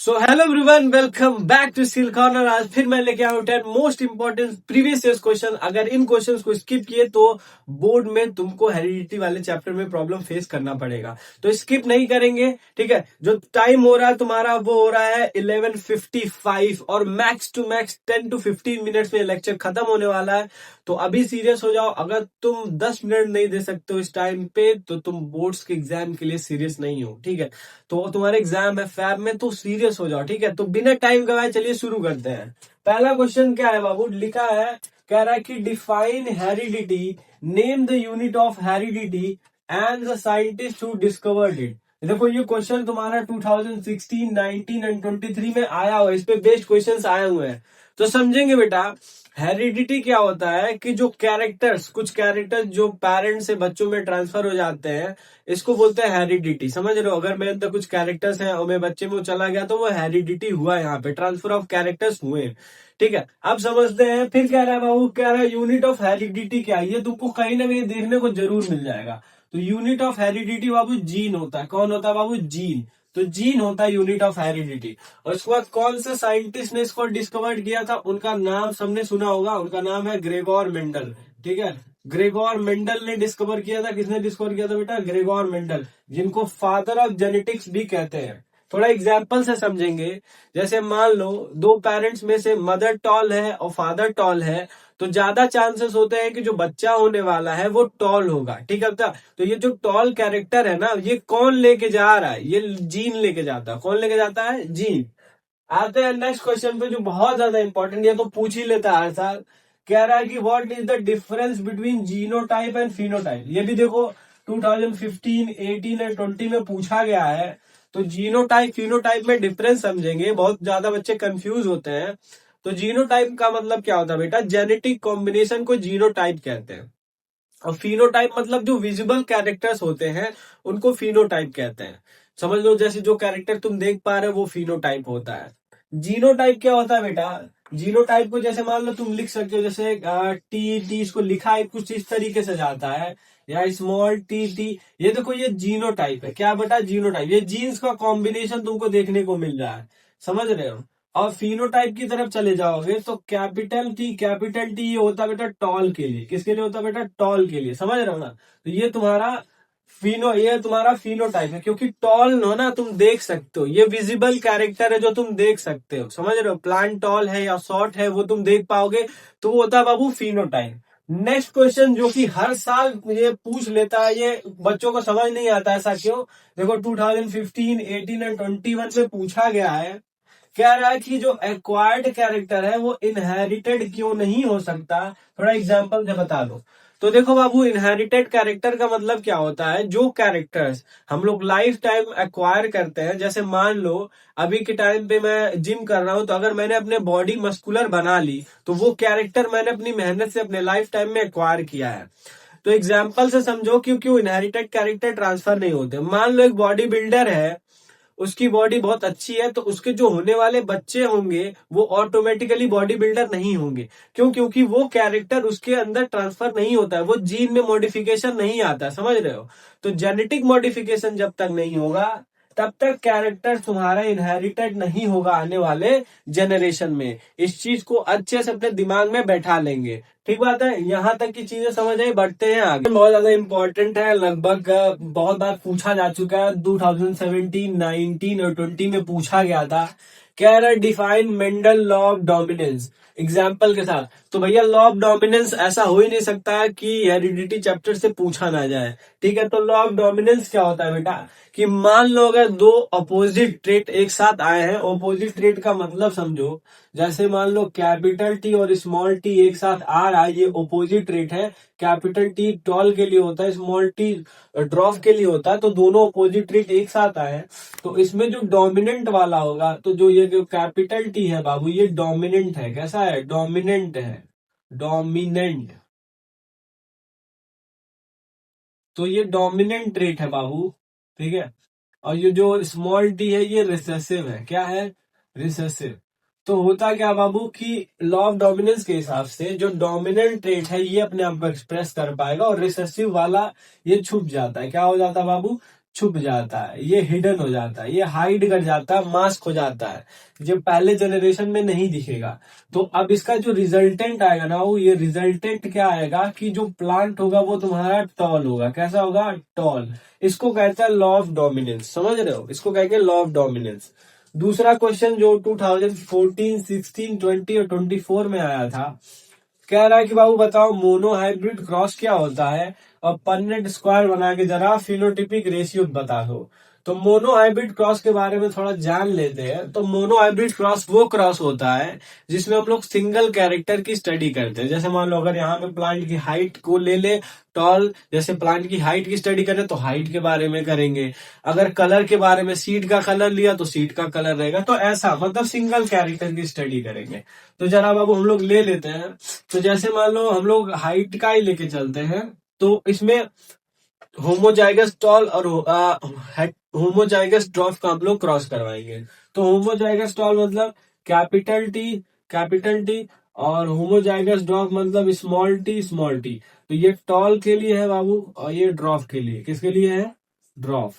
So hello everyone, welcome back to Skill Corner. आज फिर मैं लेके आया हूं 10 most important previous year question. अगर इन क्वेश्चंस को स्किप किए तो बोर्ड में तुमको हेरिडिटी वाले चैप्टर में प्रॉब्लम फेस करना पड़ेगा, तो स्किप नहीं करेंगे। ठीक है, जो टाइम हो रहा है तुम्हारा वो हो रहा है 11:55 और max to max 10 to 15 minutes में लेक्चर खत्म होने वाला है। तो अभी सीरियस हो जाओ। अगर तुम 10 मिनट नहीं दे सकते हो इस टाइम पे तो तुम बोर्ड्स के एग्जाम के लिए सीरियस नहीं हो। ठीक है, तो तुम्हारे एग्जाम है फैब में, तो सीरियस हो जाओ। ठीक है, तो बिना टाइम गवाए चलिए शुरू करते हैं। पहला क्वेश्चन क्या है बाबू, लिखा है, कह रहा है कि define heredity, name the unit of heredity and the scientist who discovered it. देखो ये क्वेश्चन तुम्हारा 2016, 19 एंड 23 में आया हुआ है। इस पे बेस्ड क्वेश्चंस आए हुए हैं, तो समझेंगे बेटा। हेरिडिटी क्या होता है कि जो कैरेक्टर्स, कुछ कैरेक्टर्स जो पेरेंट्स से बच्चों में ट्रांसफर हो जाते हैं, इसको बोलते हैं हेरिडिटी। समझ रहे हो, अगर मेरे अंदर कुछ कैरेक्टर्स हैं और मेरे बच्चे में वो चला गया तो वो हेरिडिटी हुआ, यहाँ पे ट्रांसफर ऑफ कैरेक्टर्स हुए। ठीक है, अब समझते हैं। फिर कह रहा है बाबू, कह रहा है यूनिट ऑफ हेरिडिटी क्या है, ये तुमको कहीं ना कहीं देखने को जरूर मिल जाएगा। तो unit of heredity Babu gene होता है। कौन होता है बाबू? जीन। तो जीन होता है यूनिट ऑफ हेरिडिटी। और उसके बाद कौन से साइंटिस्ट ने इसको डिस्कवर किया था, उनका नाम सबने सुना होगा, उनका नाम है ग्रेगोर मेंडल। ठीक है, ग्रेगोर मेंडल ने डिस्कवर किया था। किसने डिस्कवर किया था बेटा? ग्रेगोर मेंडल, जिनको फादर ऑफ जेनेटिक्स भी कहते हैं। थोड़ा एग्जाम्पल से समझेंगे। जैसे मान लो दो पेरेंट्स में से मदर टॉल है और फादर टॉल है, तो ज्यादा चांसेस होते हैं कि जो बच्चा होने वाला है वो टॉल होगा। ठीक है बेटा, तो ये जो टॉल कैरेक्टर है ना, ये कौन लेके जा रहा है? ये जीन लेके जाता है। कौन लेके जाता है? जीन। आते हैं नेक्स्ट क्वेश्चन पे, जो बहुत ज्यादा इंपॉर्टेंट, ये तो पूछ ही लेता है हर साल। कह रहा है कि what is the difference between genotype and phenotype. ये भी देखो 2015, 18 एंड 20 में पूछा गया है। तो जीनोटाइप फिनोटाइप में डिफरेंस समझेंगे। बहुत ज्यादा बच्चे कंफ्यूज होते हैं। तो जीनोटाइप का मतलब क्या होता है बेटा? जेनेटिक कॉम्बिनेशन को जीनोटाइप कहते हैं। और फिनोटाइप मतलब जो विजिबल कैरेक्टर्स होते हैं उनको फिनोटाइप कहते हैं। समझ लो, जैसे जो कैरेक्टर तुम देख पा रहे हो वो फिनोटाइप होता है। जीनोटाइप क्या होता है बेटा? जीनोटाइप को जैसे मान लो तुम लिख सकते हो, जैसे टी टी, इसको लिखा है कुछ इस तरीके से जाता है, या स्मॉल टी टी। ये देखो, ये जीनोटाइप है। क्या बेटा? जीनोटाइप। ये जीन्स का कॉम्बिनेशन तुमको देखने को मिल रहा है। समझ रहे हो? और फिनोटाइप की तरफ चले जाओगे तो कैपिटल टी ये होता है बेटा टॉल के लिए। किसके लिए होता है बेटा? टॉल के लिए। समझ रहे हो ना? तो ये तुम्हारा फिनोटाइप है, क्योंकि टॉल हो ना, तुम देख सकते हो। ये विजिबल कैरेक्टर है जो तुम देख सकते हो। समझ रहे हो? प्लांट टॉल है या शॉर्ट है वो तुम देख पाओगे, तो वो होता है बाबू फिनोटाइप। नेक्स्ट क्वेश्चन जो कि हर साल ये पूछ लेता है, ये बच्चों को समझ नहीं आता, ऐसा क्यों? देखो 2015, 18 एंड 21 में पूछा गया है। कह रहा है कि जो एक्वायर्ड कैरेक्टर है वो इनहेरिटेड क्यों नहीं हो सकता। थोड़ा एग्जांपल से बता दो। तो देखो बाबू, इनहेरिटेड कैरेक्टर का मतलब क्या होता है? जो कैरेक्टर्स हम लोग लाइफ टाइम एक्वायर करते हैं। जैसे मान लो अभी के टाइम पे मैं जिम कर रहा हूं, तो अगर मैंने अपने बॉडी मस्कुलर बना ली तो वो कैरेक्टर मैंने अपनी मेहनत से अपने लाइफ टाइम में एक्वायर किया है। तो एग्जाम्पल से समझो, क्योंकि इनहेरिटेड कैरेक्टर ट्रांसफर नहीं होते। मान लो एक बॉडी बिल्डर है, उसकी बॉडी बहुत अच्छी है, तो उसके जो होने वाले बच्चे होंगे वो ऑटोमेटिकली बॉडी बिल्डर नहीं होंगे। क्यों? क्योंकि वो कैरेक्टर उसके अंदर ट्रांसफर नहीं होता है, वो जीन में मॉडिफिकेशन नहीं आता है। समझ रहे हो? तो जेनेटिक मॉडिफिकेशन जब तक नहीं होगा तब तक कैरेक्टर तुम्हारा इनहेरिटेड नहीं होगा आने वाले जनरेशन में। इस चीज को अच्छे से अपने दिमाग में बैठा लेंगे। ठीक बात है, यहाँ तक की चीजें समझ आई। बढ़ते हैं आगे। बहुत ज्यादा इंपॉर्टेंट है, लगभग बहुत बार पूछा जा चुका है। 2017, 19 और 20 में पूछा गया था। कह रहा है define Mendel law of dominance example के साथ। तो भैया लॉ ऑफ डोमिनेंस ऐसा हो ही नहीं सकता कि हेरिडिटी चैप्टर से पूछा ना जाए। ठीक है, तो लॉ ऑफ डोमिनेंस क्या होता है बेटा? कि मान लो अगर दो अपोजिट ट्रेट एक साथ आए हैं। अपोजिट ट्रेट का मतलब समझो, जैसे मान लो कैपिटल टी और स्मॉल टी एक साथ आ रहा है, ये अपोजिट ट्रेट है। कैपिटल टी टॉल के लिए होता है, स्मॉल टी ड्रॉप के लिए होता है। तो दोनों अपोजिट ट्रेट एक साथ आए हैं, तो इसमें जो डोमिनेंट वाला होगा, तो जो ये जो कैपिटल टी है बाबू, ये डोमिनेंट है। कैसा है? डोमिनेंट है। डोमिनेंट। तो ये डोमिनेंट ट्रेट है बाबू। ठीक है, और ये जो स्मॉल टी है ये रिसेसिव है। क्या है? रिसेसिव। तो होता क्या बाबू कि लॉ ऑफ डोमिनेंस के हिसाब से जो डोमिनेंट ट्रेट है ये अपने आप को एक्सप्रेस कर पाएगा, और रिसेसिव वाला ये छुप जाता है। क्या हो जाता है बाबू? छुप जाता है, ये हिडन हो जाता है, ये हाइड कर जाता है, मास्क हो जाता है, जो पहले जनरेशन में नहीं दिखेगा। तो अब इसका जो रिजल्टेंट आएगा ना, वो ये रिजल्टेंट क्या आएगा कि जो प्लांट होगा वो तुम्हारा टॉल होगा। कैसा होगा? टॉल। इसको कहते हैं लॉ ऑफ डोमिनेंस। समझ रहे हो? इसको कहेंगे लॉ ऑफ डोमिनेंस। दूसरा क्वेश्चन जो 2014, 16, 20 और 24 में आया था, कह रहा है कि बाबू बताओ मोनो हाइब्रिड क्रॉस क्या होता है, और पन्नेट स्क्वायर बना के जरा फिनोटिपिक रेशियो बता दो। तो मोनो हाइब्रिड क्रॉस के बारे में थोड़ा जान लेते हैं। तो मोनो हाइब्रिड क्रॉस वो क्रॉस होता है जिसमें हम लोग सिंगल कैरेक्टर की स्टडी करते हैं। जैसे मान लो अगर यहाँ पे प्लांट की हाइट को ले ले, टॉल, जैसे प्लांट की हाइट की स्टडी करें तो हाइट के बारे में करेंगे। अगर कलर के बारे में, सीड का कलर लिया तो सीड का कलर रहेगा। तो ऐसा मतलब सिंगल कैरेक्टर की स्टडी करेंगे। तो जरा बाबू हम लोग ले लेते हैं। तो जैसे मान लो हम लोग हाइट का ही लेके चलते हैं, तो इसमें होमोजाइगस टॉल और होमोजाइगस ड्रॉफ का हम लोग क्रॉस करवाएंगे। तो होमोजाइगस टॉल मतलब कैपिटल टी, और होमोजाइगस ड्रॉफ मतलब स्मॉल टी। तो ये टॉल के लिए है बाबू, और ये ड्रॉफ के लिए, किसके लिए है? ड्रॉफ।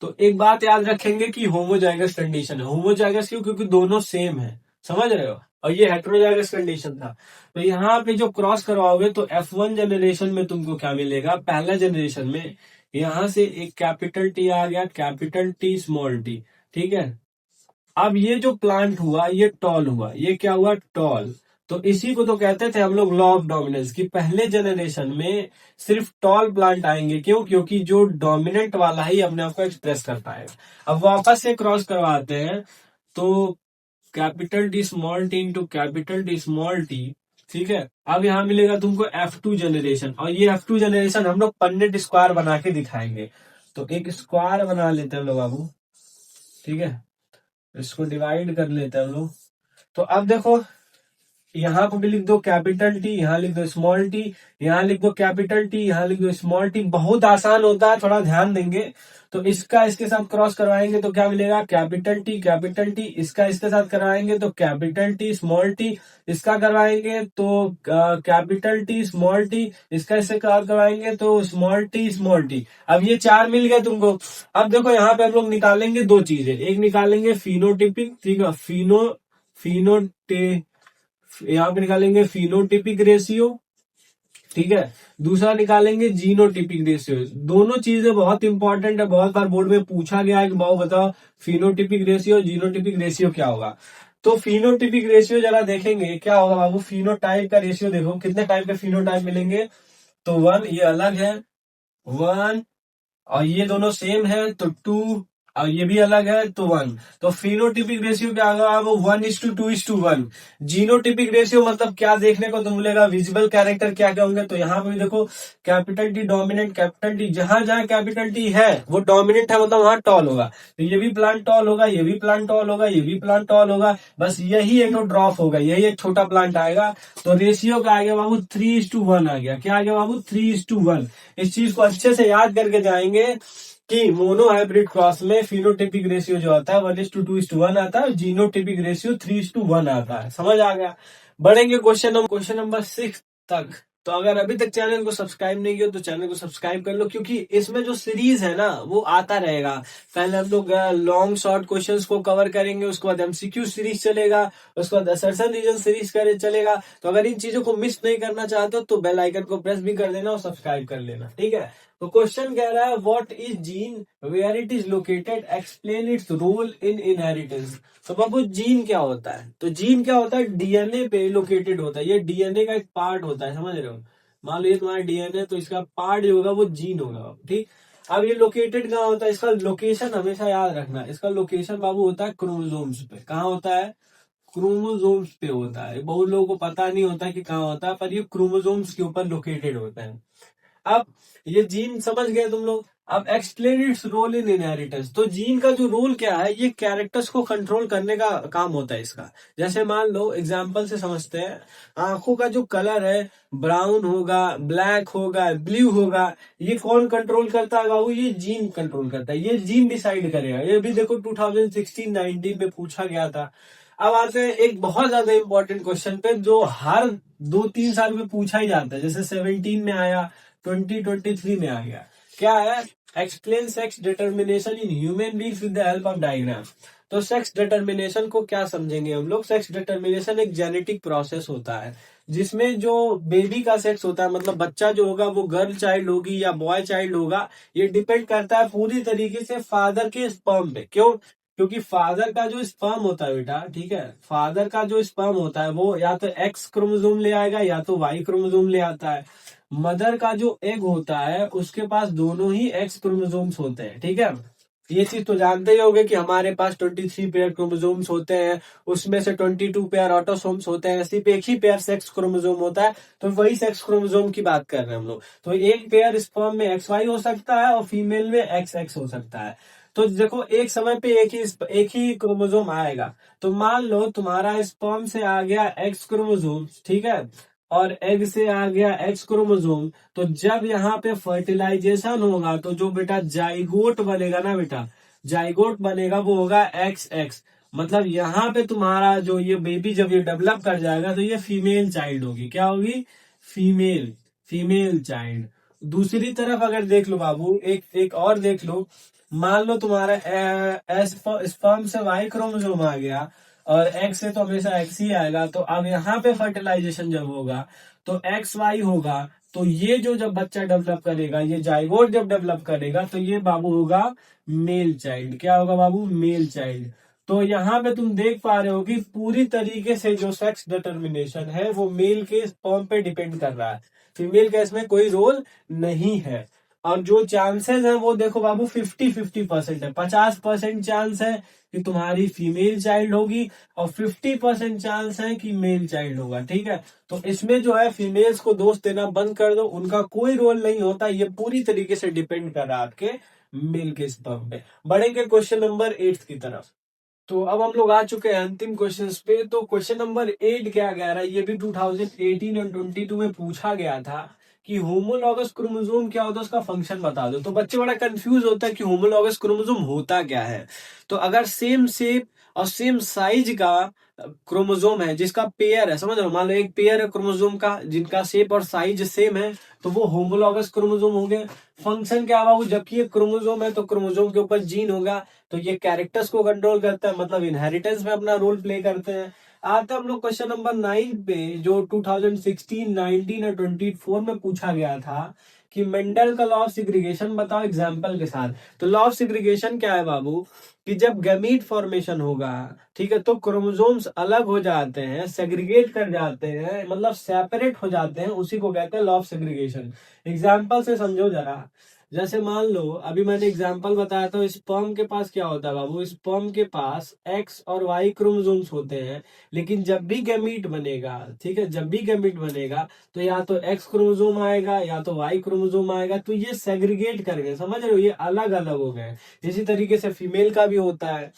तो एक बात याद रखेंगे कि होमोजाइगस कंडीशन है। होमोजाइगस क्यों? क्योंकि दोनों सेम है। समझ रहे हो? और ये हेट्रोजाइगस कंडीशन था। तो यहाँ पे जो क्रॉस करवाओगे तो F1 जनरेशन में तुमको क्या मिलेगा? पहला जनरेशन में यहाँ से एक कैपिटल टी आ गया, कैपिटल टी स्मॉल टी। ठीक है। अब ये जो प्लांट हुआ ये टॉल हुआ, ये क्या हुआ? टॉल। तो इसी को तो कहते थे हम लोग लॉ ऑफ डोमिनेंस, कि पहले जनरेशन में सिर्फ टॉल प्लांट आएंगे। क्यों? क्योंकि जो डोमिनेंट वाला ही अपने आप को एक्सप्रेस कर पाएगा। अब वापस से क्रॉस करवाते हैं, तो capital T small T into capital T small T. ठीक है। अब यहाँ मिलेगा तुमको F2 जनरेशन, और ये F2 जनरेशन हम लोग पन्नेट स्क्वायर बना के दिखाएंगे। तो एक स्क्वायर बना लेते हैं हम लोग बाबू। ठीक है। इसको डिवाइड कर लेते हैं हम लोग। तो अब देखो, यहाँ पे भी लिख दो कैपिटल टी, यहाँ लिख दो स्मॉल टी, यहाँ लिख दो कैपिटल टी, यहाँ लिख दो स्मॉल टी। बहुत आसान होता है, थोड़ा ध्यान देंगे। तो इसका इसके साथ क्रॉस करवाएंगे तो क्या मिलेगा? Capital T. इसका इसके साथ करवाएंगे तो कैपिटल टी स्मॉल टी। इसका करवाएंगे तो कैपिटल टी स्मॉल टी। इसका इससे करवाएंगे तो स्मॉल टी। अब ये चार मिल गए तुमको। अब देखो यहाँ पे हम लोग निकालेंगे दो चीजें। एक निकालेंगे फिनोटिपिक, ठीक है, फिनोटे यहाँ पे निकालेंगे फिनोटिपिक रेशियो। ठीक है। दूसरा निकालेंगे जीनोटिपिक रेशियो। दोनों चीजें बहुत इंपॉर्टेंट है, बहुत बार बोर्ड में पूछा गया है कि बाबू बताओ फिनोटिपिक रेशियो, जीनोटिपिक रेशियो क्या होगा। तो फिनोटिपिक रेशियो जरा देखेंगे क्या होगा बाबू। फिनोटाइप का रेशियो देखो, कितने टाइप के फिनोटाइप मिलेंगे? तो 1, ये अलग है 1, और ये दोनों सेम है तो 2, और ये भी अलग है तो 1। तो फिनोटिपिक रेशियो क्या होगा? वो 1:2:1। जीनोटिपिक रेशियो मतलब क्या देखने को तो मिलेगा? विजिबल कैरेक्टर क्या क्या होंगे? तो यहाँ पे भी देखो, capital T dominant, capital T, जहां जहां कैपिटल टी है वो डोमिनेंट है, मतलब वहां टॉल होगा। तो ये भी प्लांट टॉल होगा, ये भी प्लांट टॉल होगा, ये भी प्लांट टॉल होगा। बस यही एक ड्रॉप होगा, यही एक छोटा प्लांट आएगा। तो रेशियो का आ गया बाबू 3:1 आ गया। क्या आ गया बाबू? 3:1। इस चीज को अच्छे से याद करके जाएंगे कि मोनो हाइब्रिड क्रॉस में फिनोटिपिक रेशियो जो आता है 1:2:1 आता है, जीनोटिपिक रेशियो 3:1 आता है। समझ आ गया? बढ़ेंगे क्वेश्चन नंबर 6 तक। तो अगर अभी तक चैनल को सब्सक्राइब नहीं किया तो चैनल को सब्सक्राइब कर लो, क्योंकि इसमें जो सीरीज है ना वो आता रहेगा। पहले हम लोग लॉन्ग शॉर्ट क्वेश्चंस को कवर करेंगे, उसके बाद MCQ सीरीज चलेगा, उसके बाद असर्शन रीजन सीरीज चलेगा। तो अगर इन चीजों को मिस नहीं करना चाहते हो तो बेल आइकन को प्रेस भी कर देना और सब्सक्राइब कर लेना। ठीक है। तो क्वेश्चन कह रहा है what is gene, where it is located, explain its role in inheritance. तो बाबू जीन क्या होता है? तो जीन क्या होता है? डीएनए पे लोकेटेड होता है। ये डीएनए का एक पार्ट होता है, समझ रहे हो? मान लो ये तुम्हारा डीएनए, तो इसका पार्ट जो होगा वो जीन होगा। ठीक। अब ये लोकेटेड कहाँ होता है? इसका लोकेशन हमेशा याद रखना। इसका लोकेशन बाबू होता है क्रोमोसोम्स पे। कहाँ होता है? क्रोमोसोम्स पे होता है। बहुत लोगों को पता नहीं होता कि कहाँ होता है, पर ये क्रोमोसोम्स के ऊपर लोकेटेड होता है। अब ये जीन समझ गए तुम लोग। अब explain its role in inheritance. तो जीन का जो रोल क्या है? ये कैरेक्टर्स को कंट्रोल करने का काम होता है इसका। जैसे मान लो एग्जांपल से समझते हैं, आंखों का जो कलर है ब्राउन होगा, ब्लैक होगा, ब्लू होगा, ये कौन कंट्रोल करता है बाबू? ये जीन कंट्रोल करता है। ये जीन डिसाइड करेगा। ये भी देखो 2016-19 में पूछा गया था। अब आते हैं एक बहुत ज्यादा इंपॉर्टेंट क्वेश्चन पे, जो हर 2-3 साल में पूछा ही जाता है। जैसे 17 में आया, 2023 में आ गया। क्या है? Explain sex determination in human beings with the help of diagram. तो सेक्स डिटर्मिनेशन को क्या समझेंगे हम लोग? सेक्स डिटर्मिनेशन एक जेनेटिक प्रोसेस होता है जिसमें जो बेबी का सेक्स होता है, मतलब बच्चा जो होगा वो गर्ल चाइल्ड होगी या बॉय चाइल्ड होगा, ये डिपेंड करता है पूरी तरीके से फादर के स्पर्म पे। क्यों? क्योंकि फादर का जो स्पर्म होता है बेटा, ठीक है, फादर का जो स्पर्म होता है वो या तो एक्स क्रोमोसोम ले आएगा या तो वाई क्रोमोसोम ले आता है। मदर का जो एग होता है उसके पास दोनों ही एक्स क्रोमोसोम्स होते हैं, ठीक है। ये चीज तो जानते ही होंगे कि हमारे पास 23 पेयर क्रोमोसोम्स होते हैं, उसमें से 22 पेयर ऑटोसोम्स होते हैं, सिर्फ एक ही पेयर सेक्स क्रोमोसोम होता है। तो वही सेक्स क्रोमोसोम की बात कर रहे हैं हम लोग। तो एक पेयर स्पर्म में एक्स वाई हो सकता है और फीमेल में एक्स एक्स हो सकता है। तो देखो एक समय पे एक ही क्रोमोसोम आएगा। तो मान लो तुम्हारा स्पर्म से आ गया एक्स क्रोमोसोम, ठीक है, और एग से आ गया एक्स क्रोमोसोम। तो जब यहाँ पे फर्टिलाइजेशन होगा तो जो बेटा जाइगोट बनेगा ना बेटा, जाइगोट बनेगा वो होगा एक्स एक्स। मतलब यहाँ पे तुम्हारा जो ये बेबी जब ये डेवलप कर जाएगा तो ये फीमेल चाइल्ड होगी। क्या होगी? Female, female child. दूसरी तरफ अगर देख लो बाबू, एक एक और देख लो। मान लो तुम्हारा स्पर्म से वाई क्रोमोसोम आ गया और एक्स से तो हमेशा एक्स ही आएगा। तो अब यहाँ पे फर्टिलाइजेशन जब होगा तो एक्स वाई होगा। तो ये जो जब बच्चा डेवलप करेगा, ये जाइगोट जब डेवलप करेगा तो ये बाबू होगा मेल चाइल्ड। क्या होगा बाबू? Male child. तो यहाँ पे तुम देख पा रहे हो कि पूरी तरीके से जो सेक्स डिटर्मिनेशन है वो मेल के स्पर्म पे डिपेंड कर रहा है, फीमेल का इसमें कोई रोल नहीं है। और जो चांसेस है वो देखो बाबू 50-50% है। 50% चांस है कि तुम्हारी फीमेल चाइल्ड होगी और 50% चांस है कि मेल चाइल्ड होगा, ठीक है। तो इसमें जो है फीमेल्स को दोष देना बंद कर दो, उनका कोई रोल नहीं होता, ये पूरी तरीके से डिपेंड कर रहा है आपके मेल के स्पर्म पे। बढ़ेंगे क्वेश्चन नंबर 8 की तरफ। तो अब हम लोग आ चुके हैं अंतिम क्वेश्चन पे। तो क्वेश्चन नंबर 8 क्या कह रहा है, ये भी 2018 और 22 में पूछा गया था कि होमोलॉगस क्रोमोसोम क्या होता है, उसका फंक्शन बता दो। तो बच्चे बड़ा कंफ्यूज होता है कि होमोलॉगस क्रोमोसोम होता क्या है। तो अगर सेम शेप और सेम साइज का क्रोमोसोम है, जिसका पेयर है, समझ लो, मान लो एक पेयर है क्रोमोसोम का जिनका शेप और साइज सेम है, तो वो होमोलॉगस क्रोमोसोम हो गए। फंक्शन क्या हुआ? जबकि ये क्रोमोसोम है तो क्रोमोसोम के ऊपर जीन होगा, तो ये कैरेक्टर्स को कंट्रोल करता है, मतलब इनहेरिटेंस में अपना रोल प्ले करते हैं। आते हम लोग क्वेश्चन नंबर 9 पे, जो 2016, 19 और 24 में पूछा गया था कि मेंडल का लॉ ऑफ सिग्रीगेशन बताओ एग्जाम्पल के साथ। तो लॉ ऑफ सिग्रीगेशन क्या है बाबू? कि जब गैमीट फॉर्मेशन होगा, ठीक है, तो क्रोमोसोम्स अलग हो जाते हैं, सेग्रीगेट कर जाते हैं, मतलब सेपरेट हो जाते हैं, उसी को कहते हैं लॉ ऑफ सेग्रीगेशन। एग्जाम्पल से समझो जरा। जैसे मान लो अभी मैंने एग्जांपल बताया था, स्पर्म के पास क्या होता है बाबू? स्पर्म के पास एक्स और वाई क्रोमोसोम्स होते हैं, लेकिन जब भी गैमीट बनेगा, ठीक है, जब भी गैमीट बनेगा तो या तो एक्स क्रोमोसोम आएगा या तो वाई क्रोमोसोम आएगा, तो ये सेग्रीगेट कर गए, समझ रहे हो, ये अलग अलग हो गए। इसी तरीके से फीमेल का भी होता है।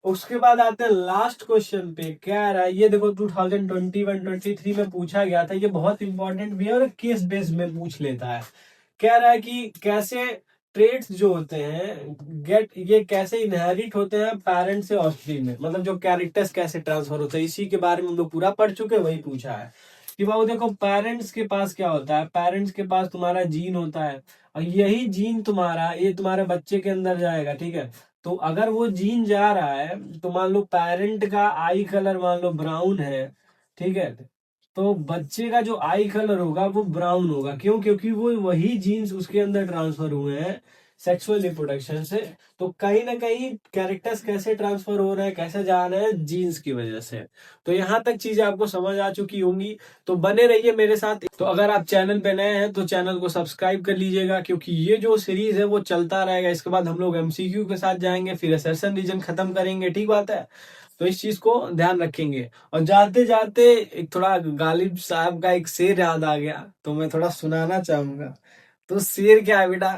उसके बाद आते हैं लास्ट क्वेश्चन पे। क्या रहा है ये देखो, 2021-23 में पूछा गया था, ये बहुत इंपॉर्टेंट भी है और केस बेस में पूछ लेता है। कह रहा है कि कैसे ट्रेड्स जो होते हैं ये कैसे इनहेरिट होते हैं पेरेंट से ऑफस्प्रिंग में, मतलब जो कैरेक्टर्स कैसे ट्रांसफर होते हैं, इसी के बारे में हम लोग पूरा पढ़ चुके हैं, वही पूछा है कि बाबू देखो पेरेंट्स के पास क्या होता है, पेरेंट्स के पास तुम्हारा जीन होता है और यही जीन तुम्हारा ये तुम्हारे बच्चे के अंदर जाएगा, ठीक है। तो अगर वो जीन जा रहा है तो मान लो पेरेंट का आई कलर मान लो ब्राउन है, ठीक है, तो बच्चे का जो आई कलर होगा वो ब्राउन होगा। क्यों? क्योंकि वो वही जीन्स उसके अंदर ट्रांसफर हुए हैं सेक्सुअल रिप्रोडक्शन से। तो कहीं ना कहीं कैरेक्टर्स कैसे ट्रांसफर हो रहे हैं, कैसे जा रहे हैं, जीन्स की वजह से। तो यहाँ तक चीजें आपको समझ आ चुकी होंगी, तो बने रहिए मेरे साथ। तो अगर आप चैनल पे नए हैं तो चैनल को सब्सक्राइब कर लीजिएगा, क्योंकि ये जो सीरीज है वो चलता रहेगा। इसके बाद हम लोग एमसीक्यू के साथ जाएंगे, फिर असर्शन रीजन खत्म करेंगे, ठीक बात है। तो इस चीज को ध्यान रखेंगे। और जाते जाते एक थोड़ा गालिब साहब का एक शेर याद आ गया, तो मैं थोड़ा सुनाना चाहूंगा। तो शेर क्या है बेटा?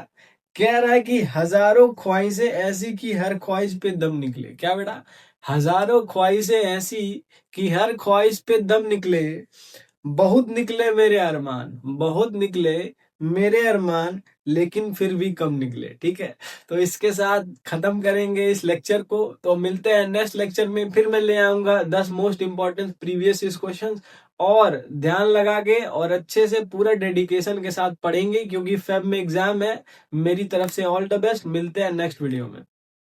कह रहा है कि हजारों ख्वाहिशें ऐसी कि हर ख्वाहिश पे दम निकले। क्या बेटा? हजारों ख्वाहिशें ऐसी कि हर ख्वाहिश पे दम निकले, बहुत निकले मेरे अरमान, बहुत निकले मेरे अरमान, लेकिन फिर भी कम निकले, ठीक है। तो इसके साथ खत्म करेंगे इस लेक्चर को। तो मिलते हैं नेक्स्ट लेक्चर में, फिर मैं ले आऊंगा 10 मोस्ट इंपॉर्टेंट प्रीवियस क्वेश्चन और ध्यान लगा के और अच्छे से पूरा डेडिकेशन के साथ पढ़ेंगे, क्योंकि फेब में एग्जाम है। मेरी तरफ से ऑल द बेस्ट, मिलते हैं नेक्स्ट वीडियो में।